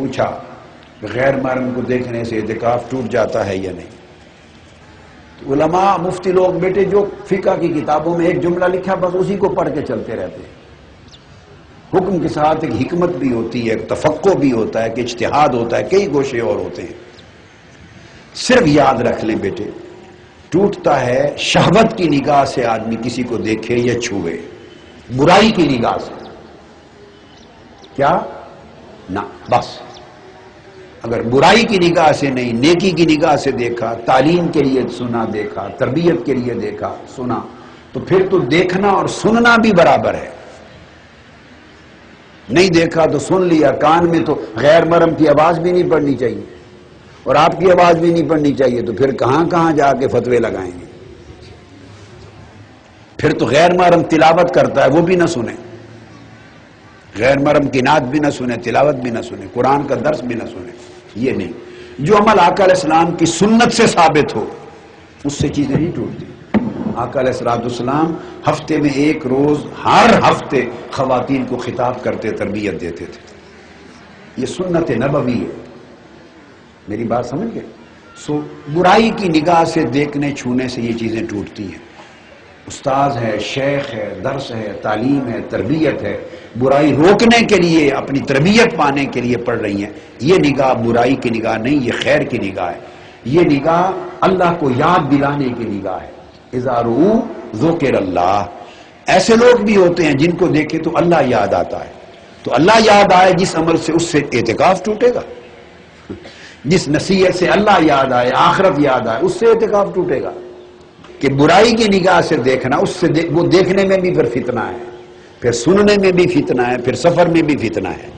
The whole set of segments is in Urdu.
پوچھا کہ غیر محرم کو دیکھنے سے اعتکاف ٹوٹ جاتا ہے یا نہیں؟ تو علماء مفتی لوگ بیٹے جو فقہ کی کتابوں میں ایک جملہ لکھا بس اسی کو پڑھ کے چلتے رہتے ہیں۔ حکم کے ساتھ ایک حکمت بھی ہوتی ہے، ایک تفقہ بھی ہوتا ہے، ایک اجتہاد ہوتا ہے، کئی گوشے اور ہوتے ہیں۔ صرف یاد رکھ لیں بیٹے، ٹوٹتا ہے شہوت کی نگاہ سے آدمی کسی کو دیکھے یا چھوئے، برائی کی نگاہ سے کیا نہ، بس اگر برائی کی نگاہ سے نہیں، نیکی کی نگاہ سے دیکھا، تعلیم کے لیے سنا دیکھا، تربیت کے لیے دیکھا سنا، تو پھر تو دیکھنا اور سننا بھی برابر ہے۔ نہیں دیکھا تو سن لیا، کان میں تو غیر محرم کی آواز بھی نہیں پڑنی چاہیے اور آپ کی آواز بھی نہیں پڑنی چاہیے، تو پھر کہاں کہاں جا کے فتوے لگائیں گے؟ پھر تو غیر محرم تلاوت کرتا ہے وہ بھی نہ سنے، غیر محرم کی نعت بھی نہ سنے، تلاوت بھی نہ سنے، قرآن کا درس بھی نہ سنے، یہ نہیں۔ جو عمل آقا علیہ السلام کی سنت سے ثابت ہو اس سے چیزیں نہیں ٹوٹتی۔ آقا علیہ السلام ہفتے میں ایک روز ہر ہفتے خواتین کو خطاب کرتے، تربیت دیتے تھے، یہ سنت نبوی ہے، میری بات سمجھ گئے؟ سو برائی کی نگاہ سے دیکھنے چھونے سے یہ چیزیں ٹوٹتی ہیں۔ استاذ ہے، شیخ ہے، درس ہے، تعلیم ہے، تربیت ہے، برائی روکنے کے لیے، اپنی تربیت پانے کے لیے پڑھ رہی ہیں، یہ نگاہ برائی کی نگاہ نہیں، یہ خیر کی نگاہ ہے، یہ نگاہ اللہ کو یاد دلانے کی نگاہ ہے۔ اذا رؤوا ذکر اللہ، ایسے لوگ بھی ہوتے ہیں جن کو دیکھے تو اللہ یاد آتا ہے، تو اللہ یاد آئے جس عمل سے، اس سے اعتکاف ٹوٹے گا۔ جس نصیحت سے اللہ یاد آئے، آخرت یاد آئے، اس سے اعتکاف ٹوٹے گا۔ کہ برائی کی نگاہ سے دیکھنا، اس سے وہ دیکھنے میں بھی پھر فتنہ ہے، پھر سننے میں بھی فتنہ ہے، پھر سفر میں بھی فتنہ ہے۔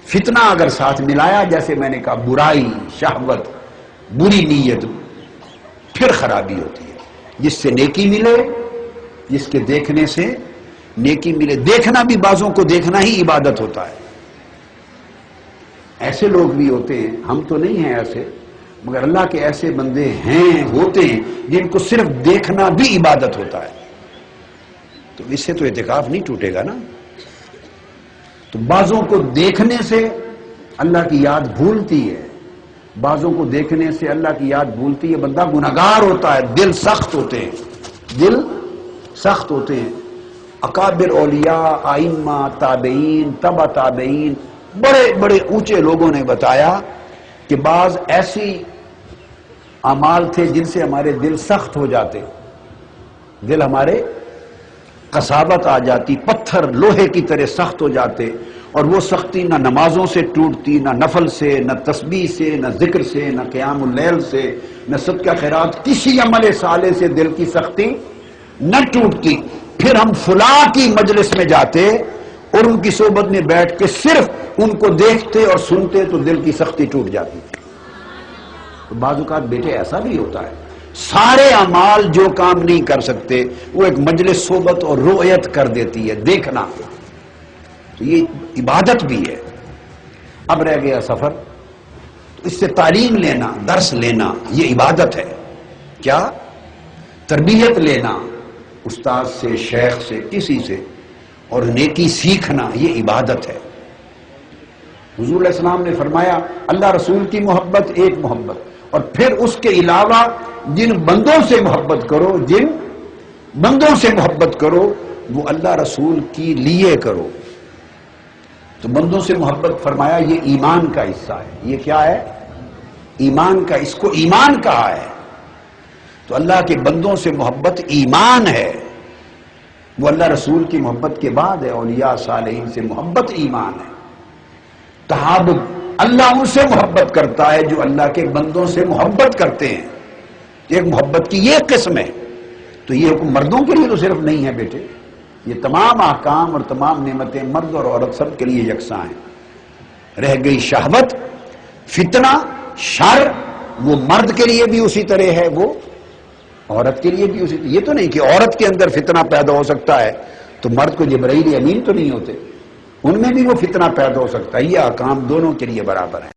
فتنہ اگر ساتھ ملایا، جیسے میں نے کہا برائی، شہوت، بری نیت، پھر خرابی ہوتی ہے۔ جس سے نیکی ملے، جس کے دیکھنے سے نیکی ملے، دیکھنا بھی بعضوں کو دیکھنا ہی عبادت ہوتا ہے۔ ایسے لوگ بھی ہوتے ہیں، ہم تو نہیں ہیں ایسے، مگر اللہ کے ایسے بندے ہیں، ہوتے ہیں جن کو صرف دیکھنا بھی عبادت ہوتا ہے، تو اس سے تو اعتکاف نہیں ٹوٹے گا نا۔ تو بعضوں کو دیکھنے سے اللہ کی یاد بھولتی ہے، بعضوں کو دیکھنے سے اللہ کی یاد بھولتی ہے، بندہ گناہگار ہوتا ہے، دل سخت ہوتے ہیں، دل سخت ہوتے ہیں۔ اکابر اولیاء، ائمہ، تابعین، تبع تابعین، بڑے بڑے اونچے لوگوں نے بتایا کہ بعض ایسی اعمال تھے جن سے ہمارے دل سخت ہو جاتے، دل ہمارے قساوت آ جاتی، پتھر لوہے کی طرح سخت ہو جاتے، اور وہ سختی نہ نمازوں سے ٹوٹتی، نہ نفل سے، نہ تسبیح سے، نہ ذکر سے، نہ قیام اللیل سے، نہ صدقہ خیرات، کسی عمل صالح سے دل کی سختی نہ ٹوٹتی۔ پھر ہم فلاں کی مجلس میں جاتے اور ان کی صحبت میں بیٹھ کے صرف ان کو دیکھتے اور سنتے تو دل کی سختی ٹوٹ جاتی۔ تو بعض اوقات بیٹے ایسا بھی ہوتا ہے، سارے اعمال جو کام نہیں کر سکتے وہ ایک مجلس صحبت اور رؤیت کر دیتی ہے، دیکھنا، تو یہ عبادت بھی ہے۔ اب رہ گیا سفر، تو اس سے تعلیم لینا، درس لینا، یہ عبادت ہے۔ کیا؟ تربیت لینا، استاد سے، شیخ سے، کسی سے، اور نیکی سیکھنا، یہ عبادت ہے۔ حضور علیہ السلام نے فرمایا اللہ رسول کی محبت ایک محبت، اور پھر اس کے علاوہ جن بندوں سے محبت کرو، جن بندوں سے محبت کرو وہ اللہ رسول کی لیے کرو۔ تو بندوں سے محبت فرمایا یہ ایمان کا حصہ ہے۔ یہ کیا ہے؟ ایمان کا، اس کو ایمان کہا ہے۔ تو اللہ کے بندوں سے محبت ایمان ہے، وہ اللہ رسول کی محبت کے بعد ہے۔ اولیاء صالحین سے محبت ایمان ہے۔ تحابب، اللہ ان سے محبت کرتا ہے جو اللہ کے بندوں سے محبت کرتے ہیں۔ ایک محبت کی یہ قسم ہے۔ تو یہ حکم مردوں کے لیے تو صرف نہیں ہے بیٹے، یہ تمام احکام اور تمام نعمتیں مرد اور عورت سب کے لیے یکساں ہیں۔ رہ گئی شہوت، فتنہ، شر، وہ مرد کے لیے بھی اسی طرح ہے، وہ عورت کے لیے بھی اسی طرح۔ یہ تو نہیں کہ عورت کے اندر فتنہ پیدا ہو سکتا ہے تو مرد کو جبرائیل امین تو نہیں ہوتے، ان میں بھی وہ فتنہ پیدا ہو سکتا ہے۔ یہ احکام دونوں کے لیے برابر ہیں۔